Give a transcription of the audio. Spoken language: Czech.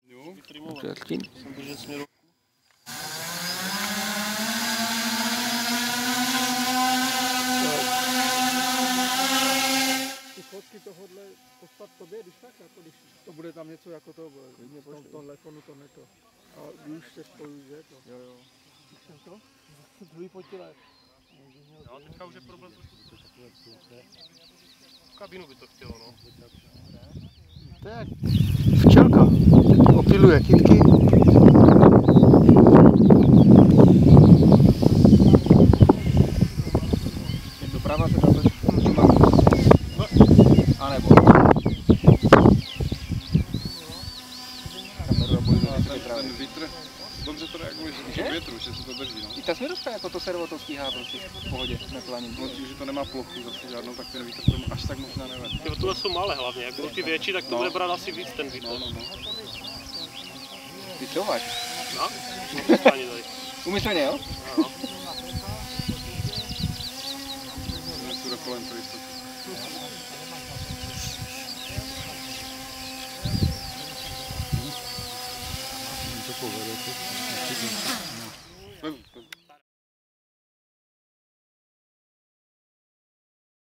Jo, Jsem držet směru. Ty fotky tohohle poslat tobě, když tak, jako když to bude tam něco jako to, v tom telefonu to neto. A už se spojují, že to? Jo. Jsem to? Druhý potíle. no, teďka už je problém. Kabinu by to chtělo, no. To je jak včelka. Opiluje kytky. Doprava se tato a nebo kameru a bojuje Ten vítr, dobře to reaguje, že to větru, že se to drží, no. i ta směrovka jako to servo to stíhá prostě v pohodě, neplaním. No tím, že to nemá plochu zase žádnou, tak ten vítr tomu až tak možná nevede. Ty tohle jsou malé hlavně, jak budou ty větší, tak to bude brát asi víc ten vítr. No. Ty co máš? No, umyslně tady. Umyslně, jo? No. Půjde kolem pro jistotu. To povede, to.